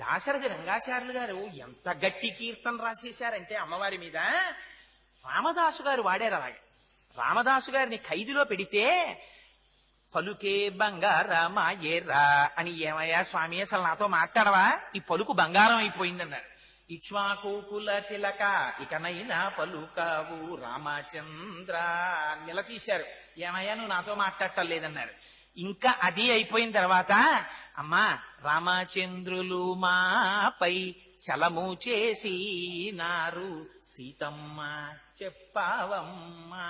దాశరథి రంగాచార్యులు గారు ఎంత గట్టి కీర్తన రాసేశారంటే అమ్మవారి మీద, రామదాసు గారు వాడారు అలాగే. రామదాసు గారిని ఖైదులో పెడితే పలుకే బంగారమాయేరా అని, ఏమయ్యా స్వామి అసలు నాతో మాట్లాడవా, ఈ పలుకు బంగారం అయిపోయిందన్నారు. ఇక్ష్వాకుకుల తిలక ఇకనైనా పలుకావు రామచంద్ర నిలదీశారు. ఏమయ్యా నువ్వు నాతో మాట్లాడటం లేదన్నారు. ఇంకా అది అయిపోయిన తర్వాత, అమ్మా రామచంద్రులు మాపై చలము చేసినారు సీతమ్మ చెప్పవమ్మా,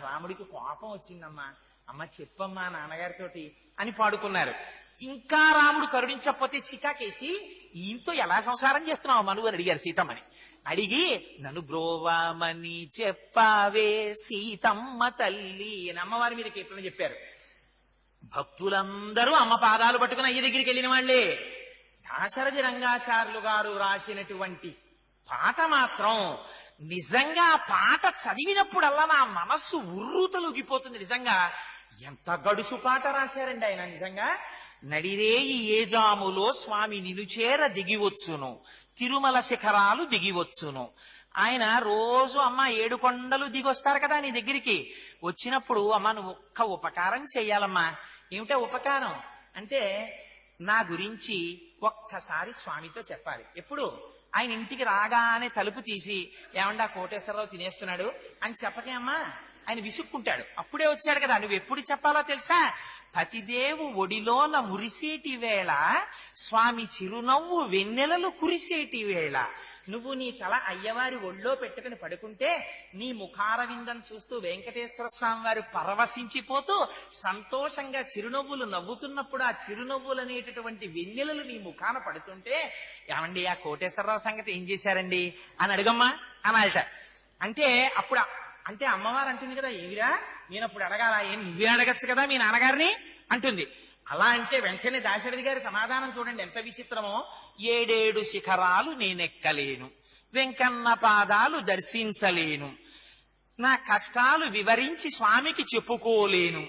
రాముడికి కోపం వచ్చిందమ్మా, అమ్మ చెప్పమ్మా నాన్నగారితోటి అని పాడుకున్నారు. ఇంకా రాముడు కరుణించకపోతే చికాకేసి, ఈయంతో ఎలా సంసారం చేస్తున్నావు మనువు అని అడిగారు సీతమ్మని. అడిగి నన్ను బ్రోవామని చెప్పావే సీతమ్మ తల్లి అని అమ్మవారి మీద కీర్తన చెప్పారు. భక్తులందరూ అమ్మ పాదాలు పట్టుకుని అయ్య దగ్గరికి వెళ్ళిన వాళ్లే. దాశరథి రంగాచార్యులు గారు రాసినటువంటి పాట మాత్రం నిజంగా పాట చదివినప్పుడల్లా నా మనస్సు ఉర్రూతలుగిపోతుంది. నిజంగా ఎంత గడుసు పాట రాశారండి ఆయన. నిజంగా నడిరేయి ఏజాములో స్వామి నిలుచేర దిగివచ్చును, తిరుమల శిఖరాలు దిగివచ్చును. ఆయన రోజు అమ్మ 7 కొండలు దిగొస్తారు కదా నీ దగ్గరికి. వచ్చినప్పుడు అమ్మ నువ్వు ఒక్క ఉపకారం చెయ్యాలమ్మా. ఏమిటా ఉపకారం అంటే, నా గురించి ఒక్కసారి స్వామితో చెప్పాలి. ఎప్పుడు ఆయన ఇంటికి రాగానే తలుపు తీసి, ఏమండా కోటేశ్వరరావు తినేస్తున్నాడు అని చెప్పకే అమ్మా, ఆయన విసుక్కుంటాడు. అప్పుడే వచ్చాడు కదా, నువ్వు ఎప్పుడు చెప్పాలో తెలుసా? పతిదేవు ఒడిలోన మురిసేటి వేళ, స్వామి చిరునవ్వు వెన్నెలలు కురిసేటి వేళ, నువ్వు నీ తల అయ్యవారి ఒళ్ళో పెట్టుకుని పడుకుంటే నీ ముఖారవిందం చూస్తూ వెంకటేశ్వర స్వామి వారు పరవశించిపోతూ సంతోషంగా చిరునవ్వులు నవ్వుతున్నప్పుడు ఆ చిరునవ్వులు అనేటటువంటి వెన్నెలలు నీ ముఖాన పడుతుంటే, ఏమండి ఆ కోటేశ్వరరావు సంగతి ఏం చేశారండి అని అడుగమ్మా అనాలట. అంటే అప్పుడు అంటే అమ్మవారు అంటుంది కదా, ఏమిరా నేనప్పుడు అడగాల, ఏం నువ్వే అడగచ్చు కదా మీ నాన్నగారిని అంటుంది. అలా అంటే వెంటనే దాశరథి గారి సమాధానం చూడండి ఎంత విచిత్రమో. 7 శిఖరాలు నేనెక్కలేను, వెంకన్న పాదాలు దర్శించలేను, నా కష్టాలు వివరించి స్వామికి చెప్పుకోలేను.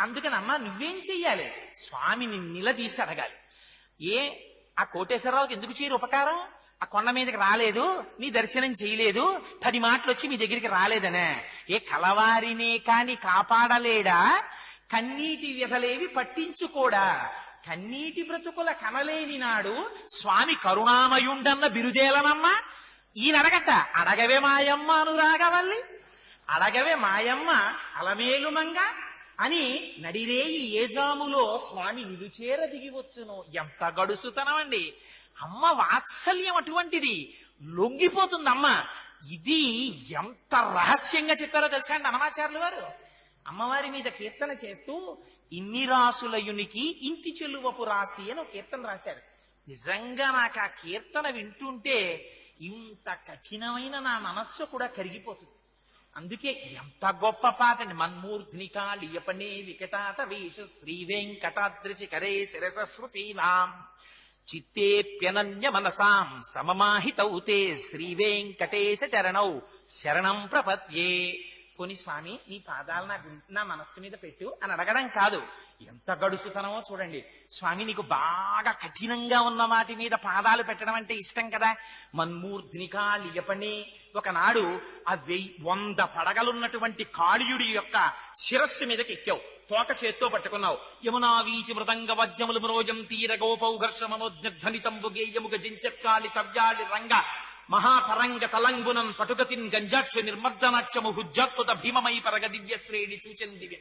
అందుకనమ్మా నువ్వేం చెయ్యాలి? స్వామిని నిలదీసి అడగాలి. ఆ కోటేశ్వరరావుకి ఎందుకు చేయరు ఉపకారం? ఆ కొండ మీదకి రాలేదు, నీ దర్శనం చేయలేదు, 10 మాటలు వచ్చి మీ దగ్గరికి రాలేదనే. కలవారినే కాని కాపాడలేడా, కన్నీటి వ్యధలేవి పట్టించుకోడా, కన్నీటి బ్రతుకుల కనలేని నాడు స్వామి కరుణామయుండన్న బిరుదేలనమ్మా. ఈయన అడగట, అడగవే మాయమ్మ అనురాగవల్లి, అడగవే మాయమ్మ అలమేలుమంగ అని నడిరేయి ఏజాములో స్వామి నిలుచేర దిగివచ్చును. ఎంత గడుసుతనం అండి! అమ్మ వాత్సల్యం అటువంటిది, లొంగిపోతుంది అమ్మ. ఇది ఎంత రహస్యంగా చెప్పారో తెలుసా అండి అన్నమాచార్యులు వారు. అమ్మవారి మీద కీర్తన చేస్తూ ఇన్ని రాసులయునికి ఇంటి చెల్లువపు రాసి అని ఒక కీర్తన రాశారు. నిజంగా నాకు ఆ కీర్తన వింటుంటే ఇంత కఠినమైన నా మనస్సు కూడా కరిగిపోతుంది. అందుకే ఎంత గొప్ప పాటండి. మన్మూర్ధ్నికాళియపనే వికటాట వేషు శ్రీ వెంకటాద్రి శిఖరే శిరసశ్రుతీనాం చిత్తేప్యనన్య మనసాం సమమాహితౌతే శ్రీ వెంకటేశ చరణౌ శరణం ప్రపద్యే. పోని స్వామి నీ పాదాలు నా మనస్సు మీద పెట్టు అని అడగడం కాదు. ఎంత గడుసుతనమో చూడండి. స్వామి నీకు బాగా కఠినంగా ఉన్న వాటి మీద పాదాలు పెట్టడం అంటే ఇష్టం కదా. మన్మూర్ధ్నికాళియపనే, ఒకనాడు ఆ 100 పడగలున్నటువంటి కాళీయుడి యొక్క శిరస్సు మీదకి ఎక్కావు, తోక చేత్తో పట్టుకున్నావు. యమునా వీచి మృదంగ వద్యములు మ్రోజం తీర గోపౌ ఘర్షమనోజ్ఞధ్వనితంబు గేయము గజించత్కాళి తవ్యాళి రంగ మహాతరంగ తలంగునం పటుగతిన్ గంజాక్ష నిర్మర్దనాక్షము హుజ్జాత్పుత భీమమై పరగ దివ్య శ్రేణి సూచందివి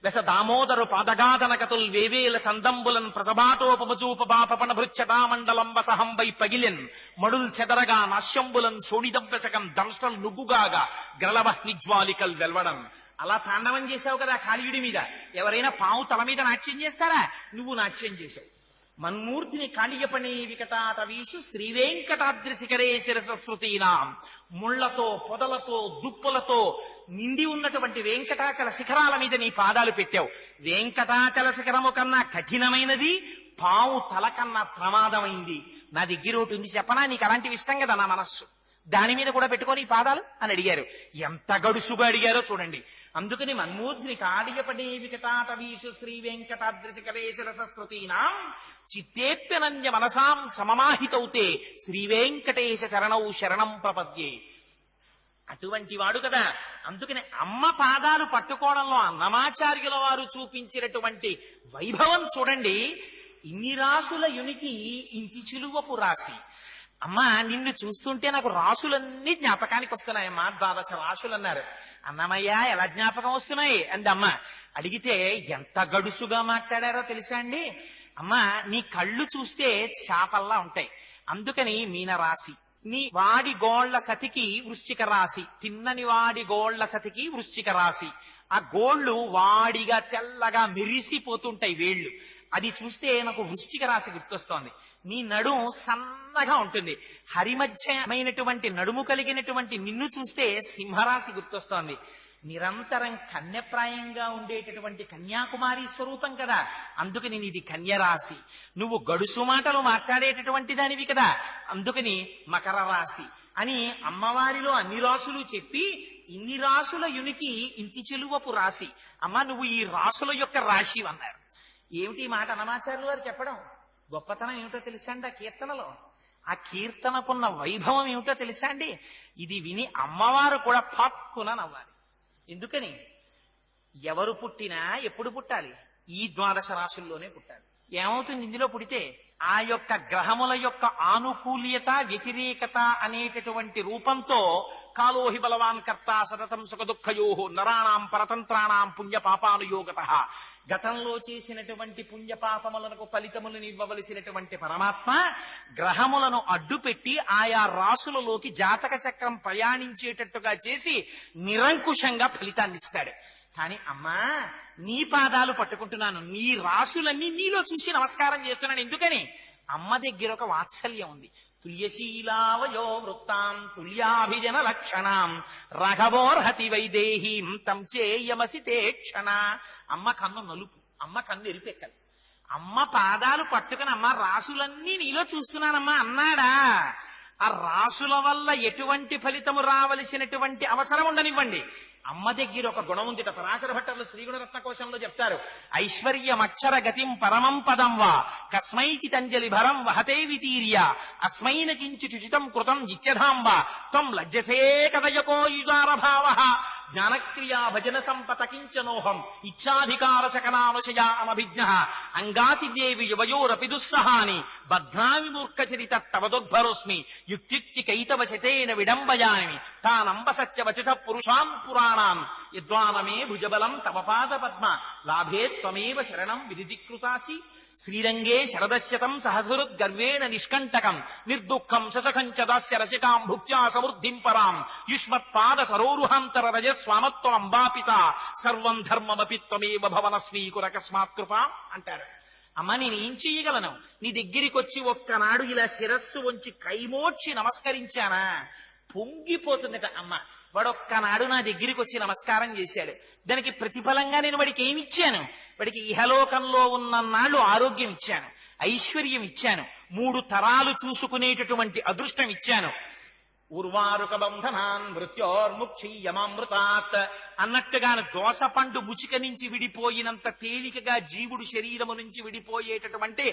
వెస దామోదరు పాదగాదనకతుల్ వేవేల సందంబులన్ ప్రసభాటోపమచూపపాపన భృచ్చటామండలం వసహంబై పగిలెన్ మడుల్ చెదరగా నాశ్యంబులన్ శోణిదంపెసకం దంష్టల్ నుగ్గుగాగా గ్రలవహ్నిజ్వాలికల్ వెల్వడం. అలా తాండవం చేశావు కదా కాళీయుడి మీద. ఎవరైనా పావు తల మీద నాట్యం చేస్తారా? నువ్వు నాట్యం చేశావు. మన్మూర్తిని కాళీయపణి వికటాట వీషు శ్రీ వెంకటాద్రి శిఖరే శిరసశ్రుతీనాం. ముళ్లతో పొదలతో దుప్పులతో నిండి ఉన్నటువంటి వెంకటాచల శిఖరాల మీద నీ పాదాలు పెట్టావు. వెంకటాచల శిఖరము కన్నా కఠినమైనది, పావు తల కన్నా ప్రమాదమైంది. నా దగ్గర ఒకటి ఉంది చెప్పనా, నీకు అలాంటివి ఇష్టం కదా నా మనస్సు, దాని మీద కూడా పెట్టుకొని పాదాలు అని అడిగారు. ఎంత గడుసుగా అడిగారో చూడండి. అందుకని మన్మూర్ధ్ని కాడియపడే వికటాటవీషు శ్రీ వెంకటాద్రిచకరేశరసశ్రుతీనాం చిత్తేప్యనంజ మనసాం సమమాహితౌతే శ్రీ వెంకటేశ చరణౌ శరణం ప్రపద్యే. అటువంటి వాడు కదా. అందుకని అమ్మ పాదాలు పట్టుకోవడంలో అన్నమాచార్యుల వారు చూపించినటువంటి వైభవం చూడండి. ఇన్ని రాసుల యునికి ఇంటి చిలువపు రాసి. అమ్మా నిన్ను చూస్తుంటే నాకు రాసులన్నీ జ్ఞాపకానికి వస్తున్నాయమ్మా. 12 రాసులు అన్నారు. అన్నమయ్య ఎలా జ్ఞాపకం వస్తున్నాయి అంది అమ్మ. అడిగితే ఎంత గడుసుగా మాట్లాడారో తెలుసా అండి. అమ్మా నీ కళ్ళు చూస్తే చాపల్లా ఉంటాయి, అందుకని మీనరాశి. నీ వాడి గోళ్ల సతికి వృశ్చిక రాశి, తిన్నని వాడి గోళ్ల సతికి వృశ్చిక రాశి. ఆ గోళ్లు వాడిగా తెల్లగా మెరిసిపోతుంటాయి వేళ్లు. అది చూస్తే నాకు వృశ్చిక రాశి గుర్తొస్తోంది. నీ నడుము సన్నగా ఉంటుంది, హరిమధ్యమైనటువంటి నడుము కలిగినటువంటి నిన్ను చూస్తే సింహరాశి గుర్తొస్తోంది. నిరంతరం కన్యప్రాయంగా ఉండేటటువంటి కన్యాకుమారి స్వరూపం కదా, అందుకని నీది కన్యరాశి. నువ్వు గడుసు మాటలు మాట్లాడేటటువంటి దానివి కదా, అందుకని మకర రాశి అని అమ్మవారిలో అన్ని రాసులు చెప్పి ఇన్ని రాసుల యునికి ఇంటి చెలువపు రాశి. అమ్మ నువ్వు ఈ రాసుల యొక్క రాశి అన్నారు. ఏమిటి ఈ మాట అన్నమాచార్యులు వారు చెప్పడం? గొప్పతనం ఏమిటో తెలుసా అండి ఆ కీర్తనలో? ఆ కీర్తనకున్న వైభవం ఏమిటో తెలుసా అండి? ఇది విని అమ్మవారు కూడా పక్కున నవ్వాలి. ఎందుకని? ఎవరు పుట్టినా ఎప్పుడు పుట్టాలి? ఈ 12 రాశుల్లోనే పుట్టాలి. ఏమవుతుంది ఇందులో పుడితే? ఆ యొక్క గ్రహముల యొక్క ఆనుకూల్యత వ్యతిరేకత అనేటటువంటి రూపంతో కాలోహి బలవాన్ కర్త సతతం సుఖ దుఃఖయోహో నరాణాం పరతంత్రాణాం పుణ్య పాపానుయోగత. గతంలో చేసినటువంటి పుణ్యపాపములకు ఫలితములను ఇవ్వవలసినటువంటి పరమాత్మ గ్రహములను అడ్డుపెట్టి ఆయా రాసులలోకి జాతక చక్రం ప్రయాణించేటట్టుగా చేసి నిరంకుశంగా ఫలితాన్ని ఇస్తాడు. కానీ అమ్మా నీ పాదాలు పట్టుకుంటున్నాను, నీ రాసులన్నీ నీలో చూసి నమస్కారం చేస్తున్నాను. ఎందుకని? అమ్మ దగ్గర ఒక వాత్సల్యం ఉంది. తుల్యశీలావయో వృత్తాం తుల్యాభిజన లక్షణాం రాఘవోర్హతి వైదేహీం తం చేయమసి తే క్షణ. అమ్మ కన్ను నలుపు, అమ్మ కన్ను ఎరిపెక్కలు. అమ్మ పాదాలు పట్టుకుని అమ్మ రాసులన్నీ నీలో చూస్తున్నానమ్మా అన్నాడా? ఆ రాసుల వల్ల ఎటువంటి ఫలితము రావలసినటువంటి అవసరం ఉండనివ్వండి. అమ్మ దగ్గర ఒక గుణం ఉందిట. పరాశర భట్టర్లు శ్రీగుణరత్న కోశంలో చెప్తారు. ఐశ్వర్యమక్షర గతిం పరమం పదం వా కస్మైకి తంజలి భరం వహతే వితీర్య అస్మైన కించిత్ ఉచితం కృతం ఇత్యధాంబ త్వం లజ్జసే కదయకో యుదార భావ జ్ఞానక్రియా భజన సంపత కించనోహం ఇచ్ఛాధికార శకనానుచయా అనభిజ్ఞ అంగాసి దేవి యువయోరపి దుస్సహాని బధ్నామి మూర్ఖచరిత తవదుర్భరోస్మి యుక్తికైతవశతేన విడంబయామి తానంబ సత్యవచస పురుషాం పురాణాం యద్వానమే భుజబలం తవ పాద పద్మ లాభే త్వమేవ శరణం విధికృతాసి. శ్రీరంగే శరదశ్యతం సహస్రుద్గర్వేణ నిష్కంటకం నిర్దుఃఖం ససఖం చ దాస్య రసికాం భుక్త్యా సమృద్ధిం పరాం యుష్మత్పాద సరోరుహాంతర రజస్వామత్వం అంబాపిత సర్వం ధర్మమపి త్వమేవ భవన స్వీకురకస్మాత్ కృపా అంటారు. అమ్మ నేనేం చెయ్యగలను? నీ దగ్గరికి వచ్చి ఒక్కనాడు ఇలా శిరస్సు వంచి కైమోడ్చి నమస్కరించానా పొంగిపోతుందట అమ్మ. వాడొక్కనాడు నా దగ్గరికి వచ్చి నమస్కారం చేశాడు, దానికి ప్రతిఫలంగా నేను వాడికి ఏమి ఇచ్చాను? వాడికి ఇహలోకంలో ఉన్న నాళ్ళు ఆరోగ్యం ఇచ్చాను, ఐశ్వర్యం ఇచ్చాను, 3 తరాలు చూసుకునేటటువంటి అదృష్టం ఇచ్చాను. ఉర్వారుక బంధనాన్ మృత్యోర్ముక్షీయమామృతాత్ అన్నట్టుగాను దోస పండు ముచిక నుంచి విడిపోయినంత తేలికగా జీవుడు శరీరము నుంచి విడిపోయేటటువంటి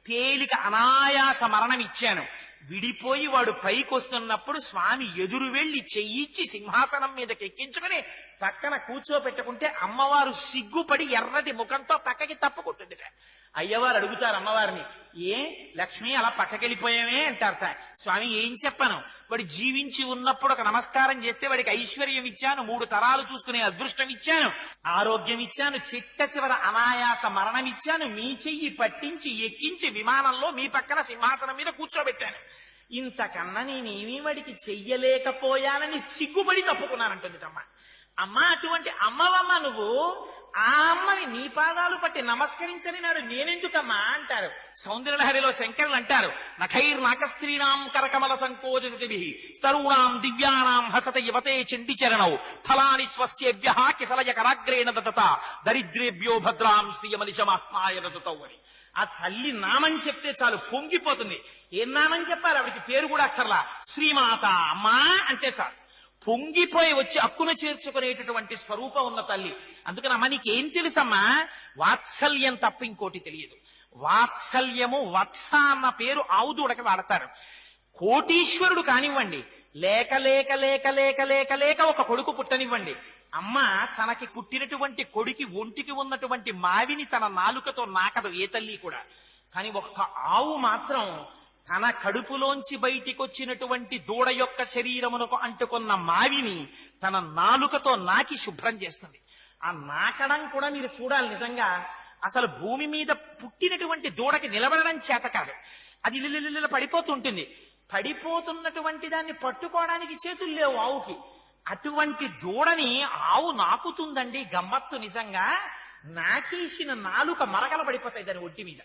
తేలిక అనాయాస మరణం ఇచ్చాను. విడిపోయి వాడు పైకొస్తున్నప్పుడు స్వామి ఎదురు వెళ్లి చెయ్యిచ్చి సింహాసనం మీదకి ఎక్కించుకుని పక్కన కూర్చోపెట్టుకుంటే అమ్మవారు సిగ్గుపడి ఎర్రటి ముఖంతో పక్కకి తప్పుకుంటుంది. అయ్యవారు అడుగుతారు అమ్మవారిని, ఏ లక్ష్మి అలా పక్కకెళ్ళిపోయామే అంటారట. స్వామి ఏం చెప్పను, వాడు జీవించి ఉన్నప్పుడు ఒక నమస్కారం చేస్తే వాడికి ఐశ్వర్యం ఇచ్చాను, 3 తరాలు చూసుకునే అదృష్టం ఇచ్చాను, ఆరోగ్యం ఇచ్చాను, చిట్ట చివర అనాయాస మరణం ఇచ్చాను, మీ చెయ్యి పట్టించి ఎక్కించి విమానంలో మీ పక్కన సింహాసనం మీద కూర్చోబెట్టాను. ఇంతకన్నా నేనేమీ వాడికి చెయ్యలేకపోయానని సిగ్గుపడి తప్పుకున్నానంటుంది అమ్మ. అమ్మ అటువంటి అమ్మవమ్మ నువ్వు. ఆ అమ్మని నీ పాదాలు పట్టి నమస్కరించని నాడు నేనెందుకమ్మా అంటారు. సౌందర్యలహరిలో శంకరులు అంటారు, నఖైర్నాకస్త్రీణాం కరకమల సంకోచతిభి తరుణాం దివ్యానాం హసత యువతే చండి చరణౌ ఫలాని స్వస్యేభ్య కిసలయ కరాగ్రేణ దతత దరిద్రేభ్యో భద్రాం శ్రీయమనిశమాత్మాయ రజతౌ అని. ఆ తల్లి నామం చెప్తే చాలు పొంగిపోతుంది. ఏం నామం చెప్పాలి? ఆవిడికి పేరు కూడా అక్కర్లా, శ్రీమాత అమ్మా అంటే చాలు పొంగిపోయి వచ్చి అక్కును చేర్చుకునేటటువంటి స్వరూపం ఉన్న తల్లి. అందుకని అమ్మ నీకేం తెలుసమ్మా? వాత్సల్యం తప్ప ఇంకోటి తెలియదు. వాత్సల్యము, వత్స అన్న పేరు ఆవు దూడకి వాడతారు. కోటీశ్వరుడు కానివ్వండి, లేక లేక లేక లేక లేక లేక ఒక కొడుకు పుట్టనివ్వండి, అమ్మ తనకి పుట్టినటువంటి కొడుకి ఒంటికి ఉన్నటువంటి మావిని తన నాలుకతో నాకదు ఏ తల్లి కూడా. కానీ ఒక్క ఆవు మాత్రం తన కడుపులోంచి బయటికి వచ్చినటువంటి దూడ యొక్క శరీరమునకు అంటుకున్న మావిని తన నాలుకతో నాకి శుభ్రం చేస్తుంది. ఆ నాకడం కూడా మీరు చూడాలి. నిజంగా అసలు భూమి మీద పుట్టినటువంటి దూడకి నిలబడడం చేత కాదు, అది లిల్లిల పడిపోతుంటుంది. పడిపోతున్నటువంటి దాన్ని పట్టుకోవడానికి చేతులు లేవు ఆవుకి. అటువంటి దూడని ఆవు నాకుతుందండి. గమ్మత్తు నిజంగా. నాకేసిన నాలుక మరకల పడిపోతాయి దాని ఒంటి మీద,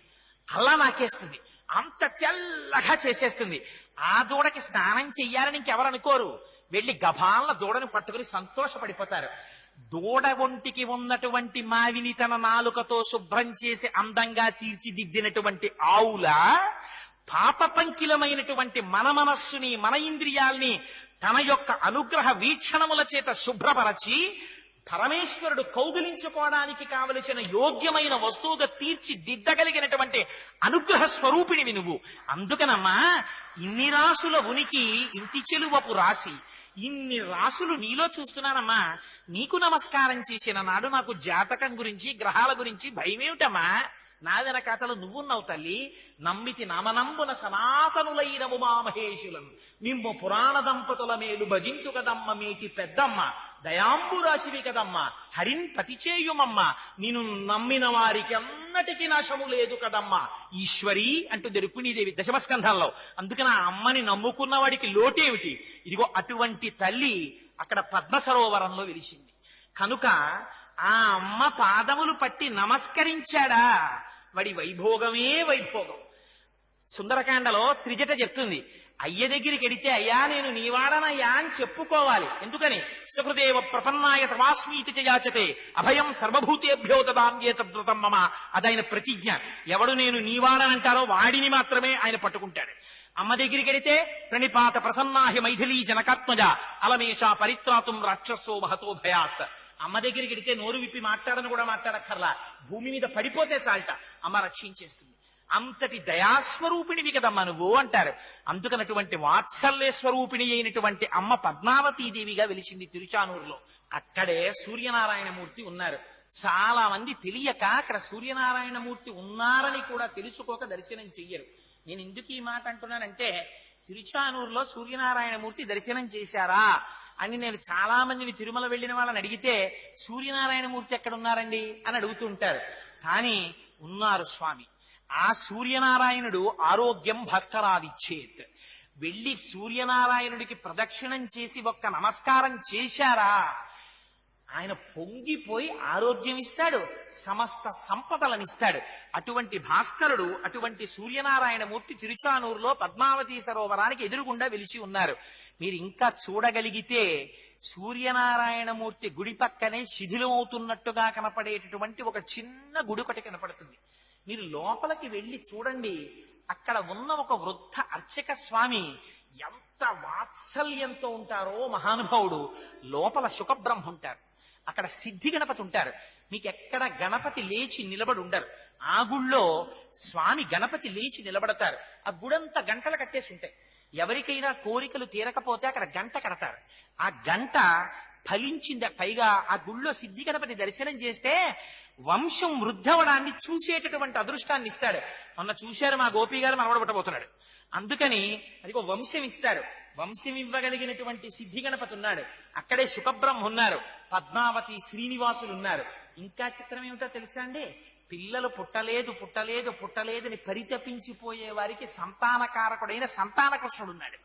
అలా నాకేస్తుంది. అంత తెల్లగా చేసేస్తుంది. ఆ దూడకి స్నానం చెయ్యాలని ఇంకెవరు అనుకోరు. వెళ్ళి గభాల దూడని పట్టుకుని సంతోషపడిపోతారు. దూడ ఒంటికి ఉన్నటువంటి మావిని తన నాలుకతో శుభ్రం చేసి అందంగా తీర్చిదిద్దినటువంటి ఆవులా పాప పంకిలమైనటువంటి మన మనస్సుని, మన ఇంద్రియాల్ని తన యొక్క అనుగ్రహ వీక్షణముల చేత శుభ్రపరచి పరమేశ్వరుడు కౌగిలించుకోవడానికి కావలసిన యోగ్యమైన వస్తువుగా తీర్చిదిద్దగలిగినటువంటి అనుగ్రహ స్వరూపిణివి నువ్వు. అందుకనమ్మా ఇన్ని రాసుల ఉనికి ఇంటి చెలువపు రాసి, ఇన్ని రాసులు నీలో చూస్తున్నానమ్మా. నీకు నమస్కారం చేసిన నాడు నాకు జాతకం గురించి, గ్రహాల గురించి భయమేమిటమ్మా? నా వెనకాతలు నువ్వున్నావు తల్లి. నమ్మితి నామనంబున సనాతనులైన ఉమామహేషులను మిమ్ము పురాణ దంపతుల మేలు భజింతు కదమ్మ మీటి పెద్దమ్మ, దయాంబురాశివి కదమ్మ, హరిన్ పతిచేయుమమ్మ, నేను నమ్మిన వారికి అన్నటికీ నాశము లేదు కదమ్మ ఈశ్వరి అంటుంది రుక్మిణీదేవి దశమస్కంధంలో. అందుకని ఆ అమ్మని నమ్ముకున్న వాడికి లోటేమిటి? ఇదిగో అటువంటి తల్లి అక్కడ పద్మ సరోవరంలో వెలిసింది. కనుక ఆ అమ్మ పాదములు పట్టి నమస్కరించాడా, వాడి వైభోగమే వైభోగం. సుందరకాండలో త్రిజట చెప్తుంది, అయ్య దగ్గరికి వెడితే అయ్యా నేను నీవాడనయ్యా అని చెప్పుకోవాలి. ఎందుకని? సుహృదేవ ప్రపన్నాయ తమాస్మీతి చయాచతే అభయం సర్వభూతేభ్యో దదామ్యేతద్వ్రతం మమ. అదైన ప్రతిజ్ఞ. ఎవడు నేను నీవాడనంటారో వాడిని మాత్రమే ఆయన పట్టుకుంటాడు. అమ్మ దగ్గరికి వెడితే ప్రణిపాత ప్రసన్నాహి మైథిలీ జనకాత్మజ అలమేషా పరిత్రాతుం రాక్షసో మహతో భయాత్. అమ్మ దగ్గరికి వెడితే నోరు విప్పి మాట్లాడను కూడా మాట్లాడక్కర్లా, భూమి మీద పడిపోతే చాలట అమ్మ రక్షించేస్తుంది. అంతటి దయాస్వరూపిణివి కదమ్మా నువ్వు అంటారు. అందుకనటువంటి వాత్సల్య స్వరూపిణి అయినటువంటి అమ్మ పద్మావతీదేవిగా వెలిసింది తిరుచానూరులో. అక్కడే సూర్యనారాయణమూర్తి ఉన్నారు. చాలా మంది తెలియక అక్కడ సూర్యనారాయణమూర్తి ఉన్నారని కూడా తెలుసుకోక దర్శనం చెయ్యరు. నేను ఎందుకు ఈ మాట అంటున్నానంటే, తిరుచానూరులో సూర్యనారాయణమూర్తి దర్శనం చేశారా అని నేను చాలా మందిని తిరుమల వెళ్ళిన వాళ్ళని అడిగితే సూర్యనారాయణమూర్తి ఎక్కడ ఉన్నారండి అని అడుగుతూ ఉంటారు. కానీ ఉన్నారు స్వామి. ఆ సూర్యనారాయణుడు ఆరోగ్యం భాస్కరాదిచ్చేత్. వెళ్ళి సూర్యనారాయణుడికి ప్రదక్షిణం చేసి ఒక్క నమస్కారం చేశారా, ఆయన పొంగిపోయి ఆరోగ్యం ఇస్తాడు, సమస్త సంపదలనిస్తాడు. అటువంటి భాస్కరుడు, అటువంటి సూర్యనారాయణమూర్తి తిరుచానూరులో పద్మావతీ సరోవరానికి ఎదురుగుండా వెలిచి ఉన్నారు. మీరు ఇంకా చూడగలిగితే సూర్యనారాయణమూర్తి గుడి పక్కనే శిథిలమవుతున్నట్టుగా కనపడేటటువంటి ఒక చిన్న గుడి ఒకటి కనపడుతుంది. మీరు లోపలికి వెళ్ళి చూడండి. అక్కడ ఉన్న ఒక వృద్ధ అర్చక స్వామి ఎంత వాత్సల్యంతో ఉంటారో మహానుభావుడు. లోపల శుకబ్రహ్మ ఉంటారు, అక్కడ సిద్ధి గణపతి ఉంటారు. మీకు ఎక్కడ గణపతి లేచి నిలబడి ఉండరు. ఆ గుళ్ళో స్వామి గణపతి లేచి నిలబడతారు. ఆ గుడంతా గంటలు కట్టేసి ఉంటాయి. ఎవరికైనా కోరికలు తీరకపోతే అక్కడ గంట కడతారు. ఆ గంట ఫలించింది. పైగా ఆ గుళ్ళో సిద్ధి గణపతి దర్శనం చేస్తే వంశం వృద్ధవడాన్ని చూసేటటువంటి అదృష్టాన్ని ఇస్తాడు. మొన్న చూశారు మా గోపి గారు మనవడబట్టబోతున్నాడు. అందుకని అదిగో వంశం ఇస్తారు. వంశం ఇవ్వగలిగినటువంటి సిద్ధి గణపతి ఉన్నాడు. అక్కడే శుకబ్రహ్మ ఉన్నారు, పద్మావతి శ్రీనివాసులు ఉన్నారు. ఇంకా చిత్రం ఏమిటో తెలుసా అండి? పిల్లలు పుట్టలేదు పుట్టలేదు పుట్టలేదని పరితపించిపోయే వారికి సంతానకారకుడైన సంతానకృష్ణుడు ఉన్నాడు.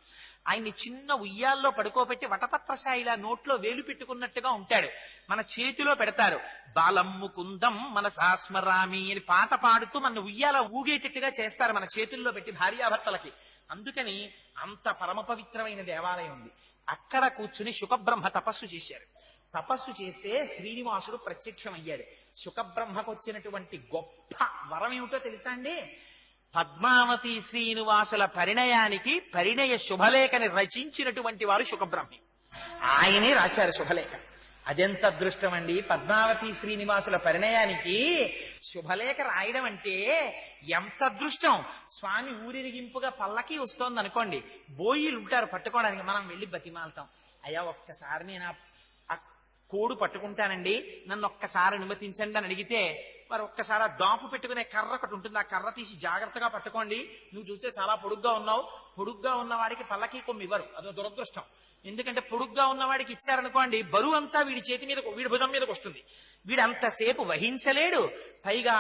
ఆయన్ని చిన్న ఉయ్యాల్లో పడుకోబెట్టి వటపత్రశాయిలా నోట్లో వేలు పెట్టుకున్నట్టుగా ఉంటాడు. మన చేతిలో పెడతారు. బాలమ్ము కుందం మన సాస్మరామి అని పాట పాడుతూ మన ఉయ్యాల ఊగేటట్టుగా చేస్తారు మన చేతుల్లో పెట్టి భార్యాభర్తలకి. అందుకని అంత పరమ పవిత్రమైన దేవాలయం ఉంది. అక్కడ కూర్చుని శుకబ్రహ్మ తపస్సు చేశారు. తపస్సు చేస్తే శ్రీనివాసుడు ప్రత్యక్షమయ్యాడు. శుకబ్రహ్మకు వచ్చినటువంటి గొప్ప వరం ఏమిటో తెలుసా అండి? పద్మావతి శ్రీనివాసుల పరిణయానికి పరిణయ శుభలేఖని రచించినటువంటి వారు శుకబ్రహ్మి. ఆయనే రాశారు శుభలేఖ. అదెంత అదృష్టం అండి! పద్మావతి శ్రీనివాసుల పరిణయానికి శుభలేఖ రాయడం అంటే ఎంత అదృష్టం! స్వామి ఊరిరిగింపుగా పల్లకి వస్తోంది అనుకోండి, బోయిలు ఉంటారు పట్టుకోవడానికి, మనం వెళ్ళి బతిమాలతాం, అయ్యా ఒక్కసారి నేను ఆ కోడు పట్టుకుంటానండి, నన్ను ఒక్కసారి అనుమతించండి అని అడిగితే మరి ఒక్కసారి ఆ దాపు పెట్టుకునే కర్ర ఒకటి ఉంటుంది, ఆ కర్ర తీసి జాగ్రత్తగా పట్టుకోండి, నువ్వు చూస్తే చాలా పొడుగ్గా ఉన్నావు, పొడుగ్గా ఉన్న వాడికి పల్లకి కొమ్మి ఇవ్వరు, అదో దురదృష్టం. ఎందుకంటే పొడుగ్గా ఉన్నవాడికి ఇచ్చారనుకోండి, బరువు అంతా వీడి చేతి మీద, వీడి భుజం మీదకి వస్తుంది, వీడు అంతసేపు వహించలేడు. పైగా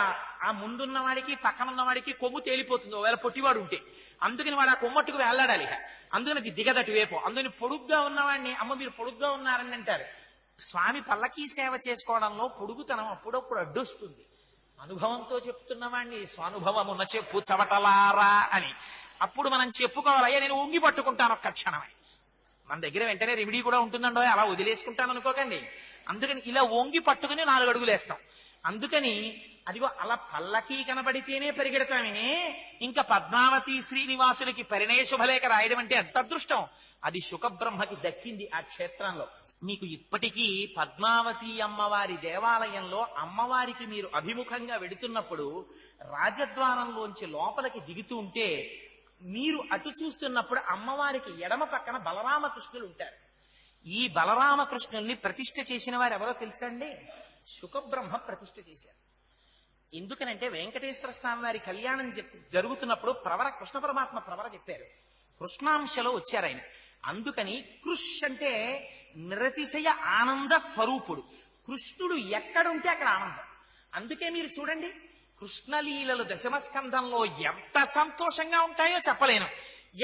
ఆ ముందున్న వాడికి పక్కనున్న వాడికి కొమ్ము తేలిపోతుంది ఒకవేళ పొట్టివాడు ఉంటే. అందుకని వాడు ఆ కొమ్మట్టుకు వేళ్లాడాలి, అందుకని అది దిగదటి వేపు. అందుకని పొడుగ్గా ఉన్నవాడిని అమ్మ మీరు పొడుగ్గా ఉన్నారని అంటారు. స్వామి పల్లకీ సేవ చేసుకోవడంలో పొడుగుతనం అప్పుడప్పుడు అడ్డొస్తుంది. అనుభవంతో చెప్తున్నవాడిని స్వానుభవమున చెప్పు చవటలారా అని. అప్పుడు మనం చెప్పుకోవాలి, అయ్యా నేను ఉంగి పట్టుకుంటాను ఒక్క క్షణమని. మన దగ్గర వెంటనే రెమెడీ కూడా ఉంటుందండో, అలా వదిలేసుకుంటాను అనుకోకండి. అందుకని ఇలా వంగి పట్టుకుని 4 అడుగులేస్తాం. అందుకని అదిగో అలా పల్లకీ కనబడితేనే పరిగెడతామే. ఇంకా పద్మావతి శ్రీనివాసులకి పరిణయ శుభలేఖ రాయడం అంటే ఎంత అదృష్టం! అది శుకబ్రహ్మకి దక్కింది ఆ క్షేత్రంలో. మీకు ఇప్పటికీ పద్మావతి అమ్మవారి దేవాలయంలో అమ్మవారికి మీరు అభిముఖంగా వెడుతున్నప్పుడు రాజద్వారంలోంచి లోపలికి దిగుతూ ఉంటే మీరు అటు చూస్తున్నప్పుడు అమ్మవారికి ఎడమ పక్కన బలరామకృష్ణులు ఉంటారు. ఈ బలరామకృష్ణుల్ని ప్రతిష్ఠ చేసిన వారు ఎవరో తెలుసా అండి? శుకబ్రహ్మ ప్రతిష్ఠ చేశారు. ఎందుకనంటే వెంకటేశ్వర స్వామి వారి కళ్యాణం జరుగుతున్నప్పుడు ప్రవర కృష్ణ పరమాత్మ ప్రవర చెప్పారు, కృష్ణాంశలో వచ్చారు ఆయన. అందుకని కృష్ అంటే నిరతిశయ ఆనంద స్వరూపుడు. కృష్ణుడు ఎక్కడుంటే అక్కడ ఆనందం. అందుకే మీరు చూడండి, కృష్ణలీలలు దశమస్కంధంలో ఎంత సంతోషంగా ఉంటాయో చెప్పలేను.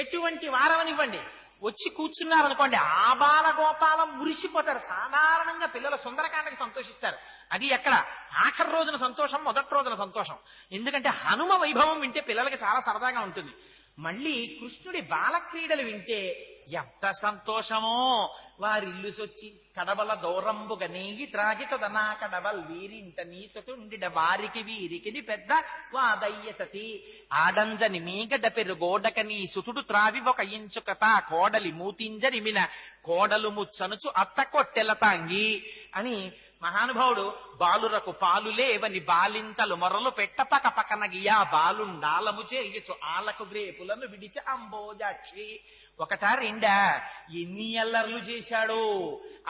ఎటువంటి వారవనివ్వండి, వచ్చి కూర్చున్నారనుకోండి, ఆ బాల గోపాలం మురిసిపోతారు. సాధారణంగా పిల్లలు సుందరకాండకి సంతోషిస్తారు, అది ఎక్కడ ఆఖరి రోజున సంతోషం, మొదటి రోజున సంతోషం. ఎందుకంటే హనుమ వైభవం వింటే పిల్లలకి చాలా సరదాగా ఉంటుంది. మళ్ళీ కృష్ణుడి బాలక్రీడలు వింటే ఎంత సంతోషమో. వారిల్లు సొచ్చి కడబల దౌరంబుగ నీగి త్రాగితదనా కడవల్ వీరింట నీసొటుండిడ వారికి వీరికి పెద్ద వాదయ్య సతి ఆడంజని మీగడ పెరుగోడక నీ సుతుడు త్రావి ఒక ఇంచుకత కోడలి మూతింజరిమిన కోడలు ముచ్చనుచు అత్త కొట్టెల తాంగి అని మహానుభావుడు బాలురకు పాలు లేవని బాలింతలు మొరలు పెట్ట పక పక్కనగియా బాలుండాలము చేయొచ్చు ఆలకు గ్రేపులను విడిచి అంబోజాక్షి. ఒకటా రెండా ఎన్ని అల్లర్లు చేశాడో.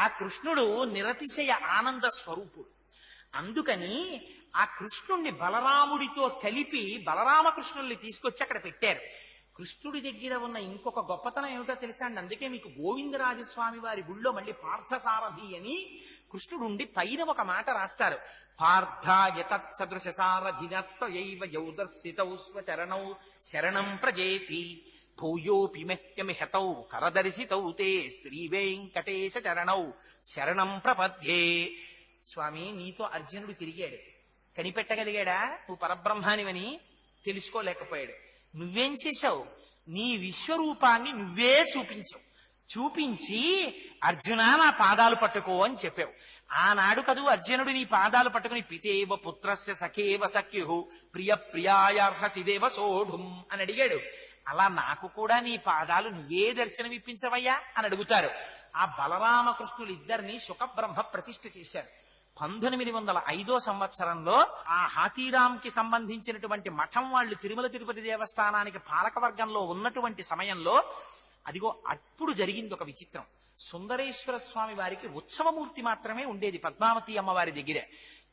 ఆ కృష్ణుడు నిరతిశయ ఆనంద స్వరూపుడు. అందుకని ఆ కృష్ణుణ్ణి బలరాముడితో కలిపి బలరామకృష్ణుల్ని తీసుకొచ్చి అక్కడ పెట్టారు. కృష్ణుడి దగ్గర ఉన్న ఇంకొక గొప్పతనం ఏమిటో తెలుసా అండి? అందుకే మీకు గోవిందరాజస్వామి వారి గుళ్ళో మళ్ళీ పార్థసారథి అని కృష్ణుడు ఉండి పైన ఒక మాట రాస్తారు, పార్థాయ తత్సదృశ సారథినత్వయైవ యౌదర్శితౌ స్వచరణౌ శరణం ప్రజేతి భూయోపి మహ్యమిహతౌ కరదర్శితౌ తే శ్రీ వెంకటేశ చరణౌ శరణం ప్రపద్యే. స్వామి నీతో అర్జునుడు తిరిగాడు, కనిపెట్టగలిగాడా నువ్వు పరబ్రహ్మానివని? తెలుసుకోలేకపోయాడు. నువ్వేం చేశావు? నీ విశ్వరూపాన్ని నువ్వే చూపించావు. చూపించి అర్జునా నా పాదాలు పట్టుకో అని చెప్పావు. ఆనాడు కదూ అర్జునుడు నీ పాదాలు పట్టుకుని పితేవ పుత్రస్య సఖేవ సఖ్యు ప్రియ ప్రియాయార్హసిదేవ సోఢుం అని అడిగాడు. అలా నాకు కూడా నీ పాదాలు నువ్వే దర్శనమిప్పించవయ్యా అని అడుగుతారు. ఆ బలరామకృష్ణులు ఇద్దరిని శుకబ్రహ్మ ప్రతిష్ఠ చేశారు. 1905 సంవత్సరంలో ఆ హాతీరాంకి సంబంధించినటువంటి మఠం వాళ్ళు తిరుమల తిరుపతి దేవస్థానానికి పాలకవర్గంలో ఉన్నటువంటి సమయంలో అదిగో అప్పుడు జరిగింది ఒక విచిత్రం. సుందరేశ్వర స్వామి వారికి ఉత్సవమూర్తి మాత్రమే ఉండేది పద్మావతి అమ్మవారి దగ్గర.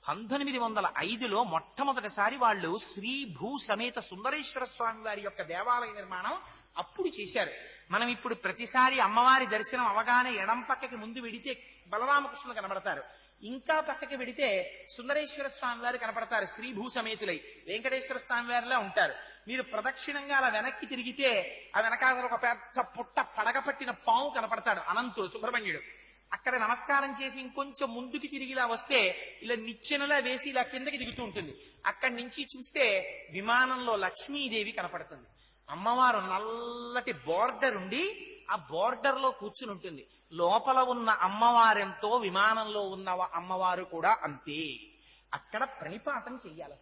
1905లో మొట్టమొదటిసారి వాళ్ళు శ్రీ భూ సమేత సుందరేశ్వర స్వామి వారి యొక్క దేవాలయ నిర్మాణం అప్పుడు చేశారు. మనం ఇప్పుడు ప్రతిసారి అమ్మవారి దర్శనం అవగానే ఎడం పక్కకి ముందు వెడితే బలరామకృష్ణులు కనబడతారు, ఇంకా పక్కకి వెడితే సుందరేశ్వర స్వామి వారు కనపడతారు. శ్రీభూ సమేతులై వెంకటేశ్వర స్వామి వారిలా ఉంటారు. మీరు ప్రదక్షిణంగా అలా వెనక్కి తిరిగితే ఆ వెనకాల ఒక పెద్ద పుట్ట పడగపట్టిన పాము కనపడతాడు, అనంతుడు సుబ్రహ్మణ్యుడు. అక్కడ నమస్కారం చేసి ఇంకొంచెం ముందుకి తిరిగి ఇలా వస్తే ఇలా నిచ్చెనలా వేసి ఇలా కిందకి దిగుతూ ఉంటుంది. అక్కడి నుంచి చూస్తే విమానంలో లక్ష్మీదేవి కనపడుతుంది. అమ్మవారు నల్లటి బోర్డర్ ఉండి ఆ బోర్డర్ లో కూర్చుని ఉంటుంది. లోపల ఉన్న అమ్మవారెంతో విమానంలో ఉన్న అమ్మవారు కూడా అంతే. అక్కడ ప్రణిపాతం చెయ్యాలి.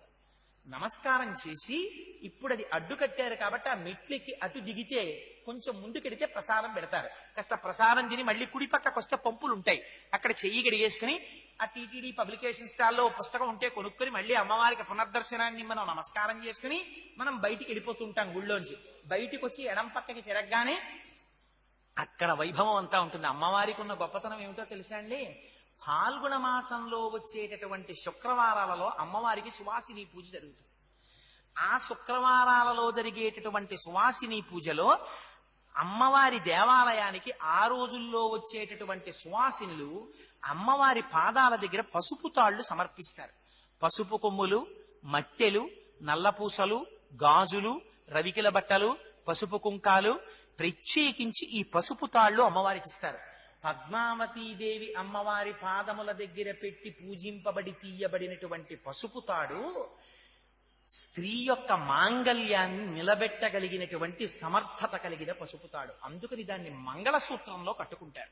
నమస్కారం చేసి ఇప్పుడు అది అడ్డు కట్టారు కాబట్టి ఆ మెట్లెక్కి అటు దిగితే కొంచెం ముందుకెడితే ప్రసాదం పెడతారు. కాస్త ప్రసాదం తిని మళ్ళీ కుడి పక్కకు వస్తే పంపులు ఉంటాయి, అక్కడ చెయ్యి గడిగేసుకుని ఆ టీటీడీ పబ్లికేషన్ స్టాల్లో పుస్తకం ఉంటే కొనుక్కొని మళ్ళీ అమ్మవారికి పునర్దర్శనాన్ని మనం నమస్కారం చేసుకుని మనం బయటికి వెళ్ళిపోతుంటాం. గుళ్ళోంచి బయటికి వచ్చి ఎడం పక్కకి తిరగగానే అక్కడ వైభవం అంతా ఉంటుంది. అమ్మవారికి ఉన్న గొప్పతనం ఏమిటో తెలుసా అండి? ఫాల్గుణ మాసంలో వచ్చేటటువంటి శుక్రవారాలలో అమ్మవారికి సువాసిని పూజ జరుగుతుంది. ఆ శుక్రవారాలలో జరిగేటటువంటి సువాసిని పూజలో అమ్మవారి దేవాలయానికి ఆ రోజుల్లో వచ్చేటటువంటి సువాసినులు అమ్మవారి పాదాల దగ్గర పసుపు తాళ్లు సమర్పిస్తారు. పసుపు కొమ్ములు, మట్టెలు, నల్లపూసలు, గాజులు, రవికిల బట్టలు, పసుపు కుంకాలు ప్రత్యేకించి ఈ పసుపు తాళ్లు అమ్మవారికి ఇస్తారు. పద్మావతీదేవి అమ్మవారి పాదముల దగ్గర పెట్టి పూజింపబడి తీయబడినటువంటి పసుపు తాడు స్త్రీ యొక్క మాంగళ్యాన్ని నిలబెట్టగలిగినటువంటి సమర్థత కలిగిన పసుపు తాడు. అందుకని దాన్ని మంగళసూత్రంలో కట్టుకుంటారు.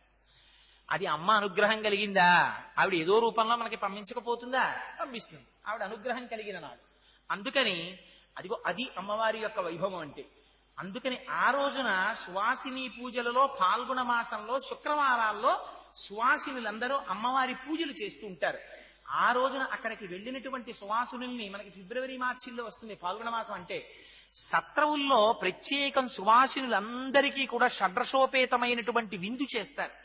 అది అమ్మ అనుగ్రహం కలిగిందా? ఆవిడ ఏదో రూపంలో మనకి పంపించకపోతుందా? పంపిస్తుంది. ఆవిడ అనుగ్రహం కలిగిన నాడు. అందుకని అది అమ్మవారి యొక్క వైభవం అంటే. అందుకని ఆ రోజున సువాసిని పూజలలో ఫాల్గుణ మాసంలో శుక్రవారాల్లో సువాసినులందరూ అమ్మవారి పూజలు చేస్తూ ఉంటారు. ఆ రోజున అక్కడికి వెళ్ళినటువంటి సువాసునుల్ని మనకి ఫిబ్రవరి మార్చిల్లో వస్తుంది ఫాల్గుణ మాసం అంటే. సత్రవుల్లో ప్రత్యేకం సువాసినులందరికీ కూడా షడ్రసోపేతమైనటువంటి విందు చేస్తారు.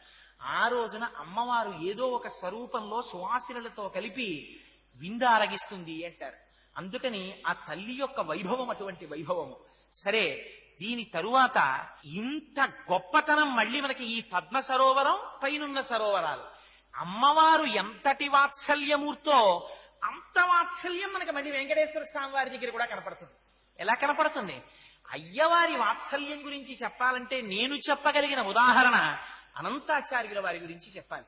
ఆ రోజున అమ్మవారు ఏదో ఒక స్వరూపంలో సువాసినులతో కలిపి విందు ఆరగిస్తుంది అంటారు. అందుకని ఆ తల్లి యొక్క వైభవం అటువంటి వైభవము. సరే, దీని తరువాత ఇంత గొప్పతనం మళ్ళీ మనకి ఈ పద్మ సరోవరం పైనున్న సరోవరాలు. అమ్మవారు ఎంతటి వాత్సల్యమూర్తో అంత వాత్సల్యం మనకి మళ్ళీ వెంకటేశ్వర స్వామి వారి దగ్గర కూడా కనపడుతుంది. ఎలా కనపడుతుంది? అయ్యవారి వాత్సల్యం గురించి చెప్పాలంటే నేను చెప్పగలిగిన ఉదాహరణ అనంతాచార్యుల వారి గురించి చెప్పాలి.